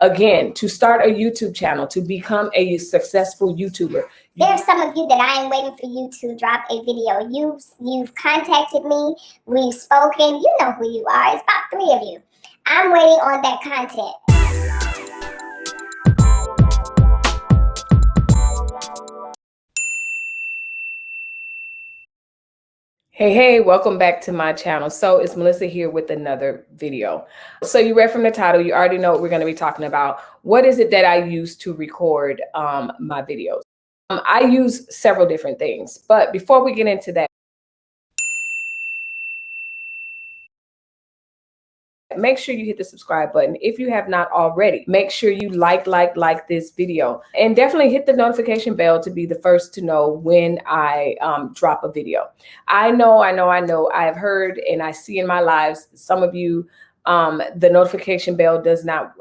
Again, to start a YouTube channel, to become a successful YouTuber. There's some of you that I am waiting for you to drop a video. You've contacted me. We've spoken. You know who you are. It's about 3 of you. I'm waiting on that content. Hey, welcome back to my channel. So it's Melissa here with another video. So you read from the title, you already know what we're going to be talking about. What is it that I use to record my videos? I use several different things, but before we get into that, make sure you hit the subscribe button. If you have not already, make sure you like this video, and definitely hit the notification bell to be the first to know when I drop a video. I know I have heard and I see in my lives, some of you, the notification bell does not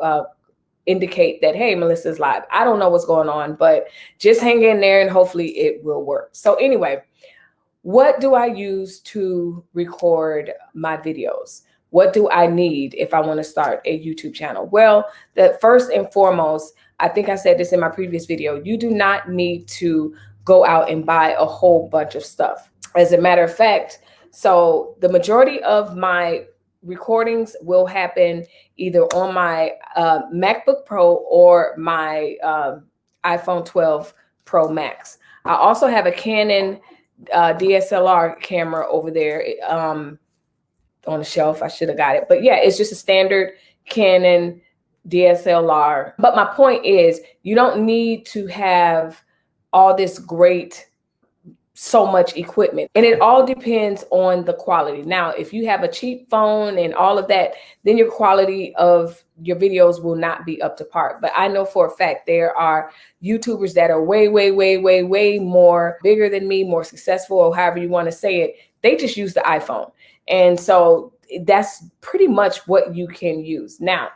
indicate that, hey, Melissa's live. I don't know what's going on, but just hang in there and hopefully it will work. So anyway, what do I use to record my videos? What do I need if I want to start a YouTube channel? Well, the first and foremost, I think I said this in my previous video, you do not need to go out and buy a whole bunch of stuff. As a matter of fact, so the majority of my recordings will happen either on my MacBook Pro or my iPhone 12 Pro Max. I also have a Canon DSLR camera over there on the shelf. I should have got it. But yeah, it's just a standard Canon DSLR. But my point is, you don't need to have all this great, so much equipment. And it all depends on the quality. Now, if you have a cheap phone and all of that, then your quality of your videos will not be up to par. But I know for a fact there are YouTubers that are way more bigger than me, more successful, or however you want to say it. They just use the iPhone. And so that's pretty much what you can use now.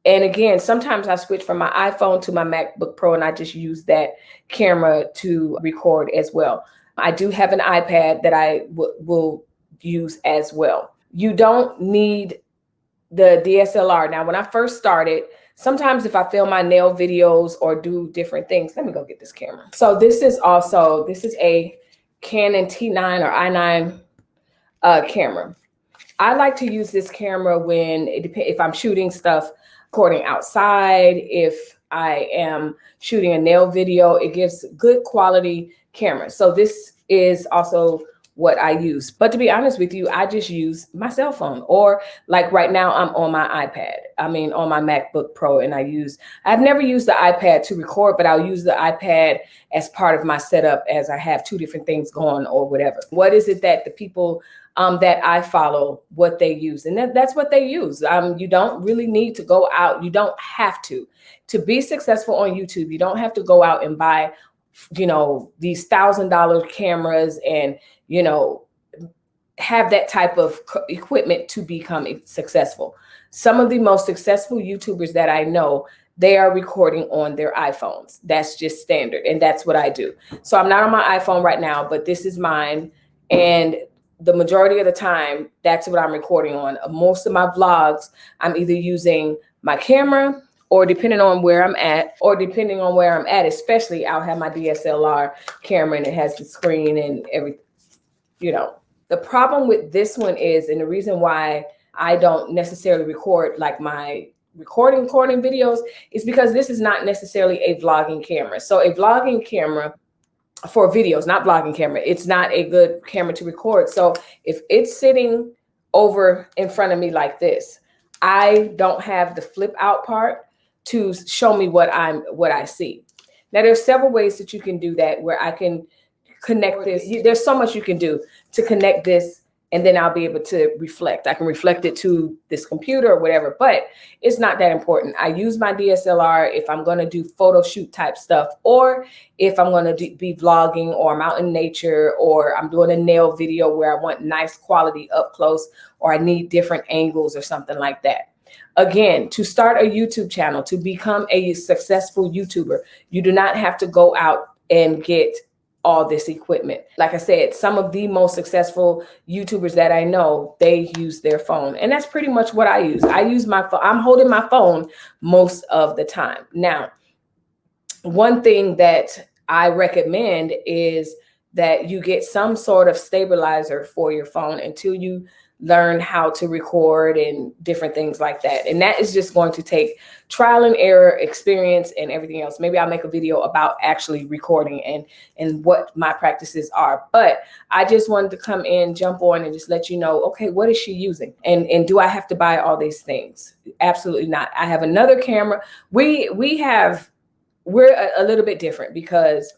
And again, sometimes I switch from my iPhone to my MacBook Pro and I just use that camera to record as well. I do have an iPad that I will use as well. You don't need the DSLR. Now, when I first started, sometimes if I film my nail videos or do different things, let me go get this camera. So this is a Canon T9 or i9 camera. I like to use this camera when if I'm shooting stuff, recording outside, if I am shooting a nail video, it gives good quality camera. So this is also what I use. But to be honest with you, I just use my cell phone, or like right now I'm on my iPad. I mean, on my MacBook Pro, and I've never used the iPad to record, but I'll use the iPad as part of my setup as I have 2 different things going or whatever. What is it that the people that I follow, what they use? And that's what they use. You don't really need to go out. You don't have to be successful on YouTube. You don't have to go out and buy, these $1,000 cameras and, have that type of equipment to become successful. Some of the most successful YouTubers that I know, they are recording on their iPhones. That's just standard. And that's what I do. So I'm not on my iPhone right now, but this is mine. And the majority of the time, that's what I'm recording on. Most of my vlogs, I'm either using my camera, or depending on where I'm at, especially I'll have my DSLR camera and it has the screen and everything, The problem with this one is, and the reason why I don't necessarily record like my recording videos, is because this is not necessarily a vlogging camera. So a vlogging camera for videos, not vlogging camera, it's not a good camera to record. So if it's sitting over in front of me like this, I don't have the flip out part to show me what I see. Now, there's several ways that you can do that, where I can connect this. There's so much you can do to connect this, and then I'll be able to reflect. I can reflect it to this computer or whatever, but it's not that important. I use my DSLR if I'm going to do photo shoot type stuff, or if I'm going to be vlogging, or I'm out in nature, or I'm doing a nail video where I want nice quality up close, or I need different angles or something like that. Again, to start a YouTube channel, to become a successful YouTuber, you do not have to go out and get all this equipment. Like I said, some of the most successful YouTubers that I know, they use their phone. And that's pretty much what I use. I use my phone. I'm holding my phone most of the time. Now, one thing that I recommend is that you get some sort of stabilizer for your phone until you learn how to record and different things like that. And that is just going to take trial and error, experience, and everything else. Maybe I'll make a video about actually recording and what my practices are. But I just wanted to come in, jump on, and just let you know, okay, what is she using? And do I have to buy all these things? Absolutely not. I have another camera. We're a little bit different because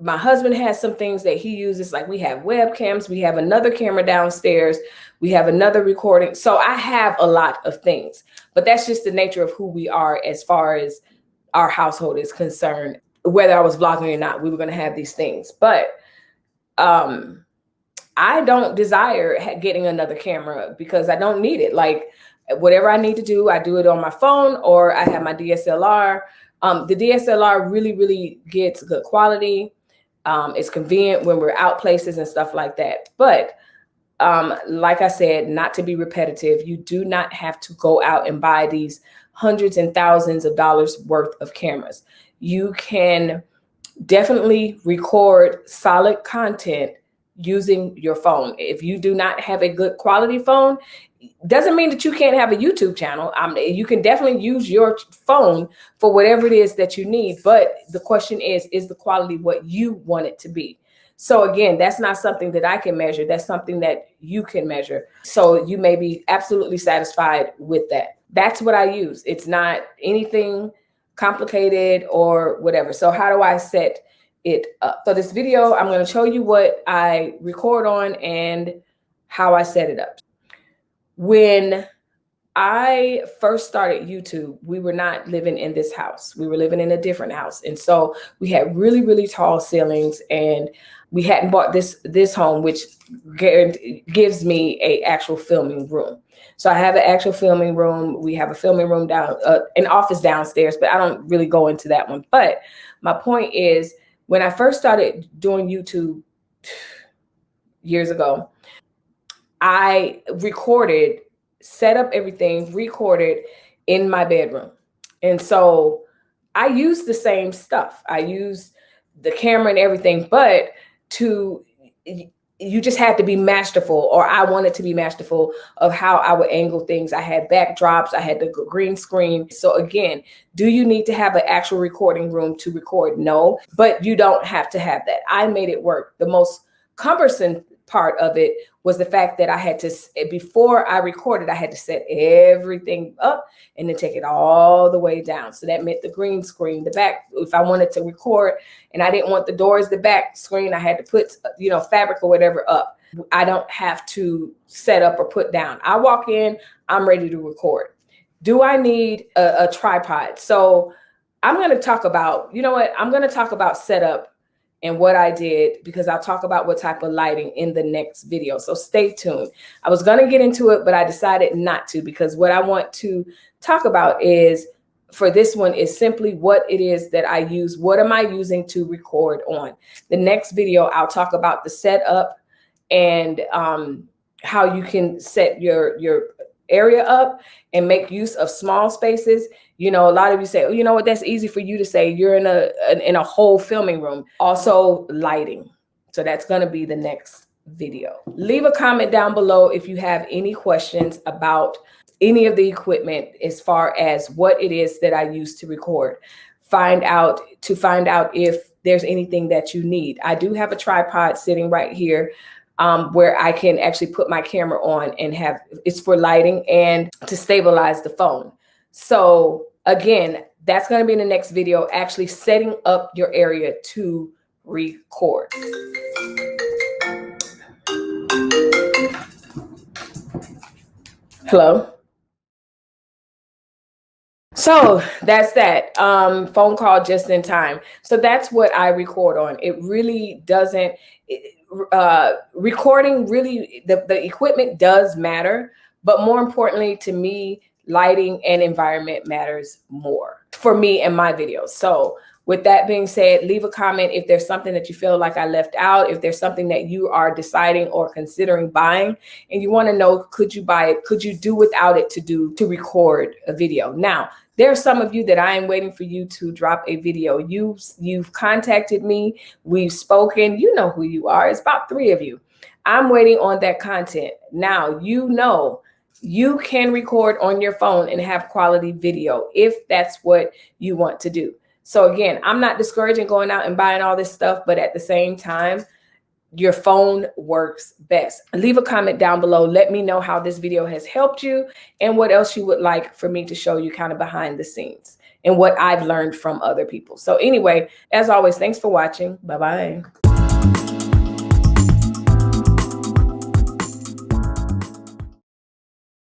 my husband has some things that he uses, like we have webcams, we have another camera downstairs, we have another recording. So I have a lot of things, but that's just the nature of who we are as far as our household is concerned. Whether I was vlogging or not, we were going to have these things. But I don't desire getting another camera because I don't need it. Like whatever I need to do, I do it on my phone, or I have my DSLR. The DSLR really, really gets good quality. It's convenient when we're out places and stuff like that. But like I said, not to be repetitive, you do not have to go out and buy these hundreds and thousands of dollars worth of cameras. You can definitely record solid content using your phone. If you do not have a good quality phone, doesn't mean that you can't have a YouTube channel. You can definitely use your phone for whatever it is that you need. But the question is the quality what you want it to be? So again, that's not something that I can measure. That's something that you can measure. So you may be absolutely satisfied with that. That's what I use. It's not anything complicated or whatever. So how do I set it up? So this video, I'm going to show you what I record on and how I set it up. When I first started YouTube, we were not living in this house. We were living in a different house. And so we had really, really tall ceilings, and we hadn't bought this home, which gives me an actual filming room. So I have an actual filming room. We have a filming room down, an office downstairs, but I don't really go into that one. But my point is, when I first started doing YouTube years ago, I recorded, set up everything, recorded in my bedroom. And so I used the same stuff. I used the camera and everything, but you just had to be masterful, or I wanted to be masterful of how I would angle things. I had backdrops, I had the green screen. So again, do you need to have an actual recording room to record? No, but you don't have to have that. I made it work. The most cumbersome part of it was the fact that I had to, before I recorded, I had to set everything up and then take it all the way down. So that meant the green screen, the back, if I wanted to record and I didn't want the doors, the back screen, I had to put, fabric or whatever up. I don't have to set up or put down. I walk in, I'm ready to record. Do I need a tripod? So I'm going to talk about, I'm going to talk about setup and what I did, because I'll talk about what type of lighting in the next video. So stay tuned. I was going to get into it, but I decided not to, because what I want to talk about is, for this one, is simply what it is that I use. What am I using to record on? The next video, I'll talk about the setup and how you can set your area up and make use of small spaces. A lot of you say, oh, you know what, that's easy for you to say. You're in a whole filming room. Also lighting. So that's going to be the next video. Leave a comment down below if you have any questions about any of the equipment, as far as what it is that I use to record. Find out if there's anything that you need. I do have a tripod sitting right here, where I can actually put my camera on and it's for lighting and to stabilize the phone. So again, that's going to be in the next video, actually setting up your area to record. Hello. So that's that phone call just in time. So that's what I record on. It really doesn't, recording really, the equipment does matter, but more importantly to me, lighting and environment matters more for me and my videos. So With that being said, leave a comment if there's something that you feel like I left out, if there's something that you are deciding or considering buying and you want to know, could you buy it? Could you do without it to record a video? Now, there are some of you that I am waiting for you to drop a video. You've contacted me. We've spoken. You know who you are. It's about 3 of you. I'm waiting on that content. Now, you know, you can record on your phone and have quality video if that's what you want to do. So again, I'm not discouraging going out and buying all this stuff, but at the same time, your phone works best. Leave a comment down below. Let me know how this video has helped you and what else you would like for me to show you kind of behind the scenes and what I've learned from other people. So anyway, as always, thanks for watching. Bye-bye.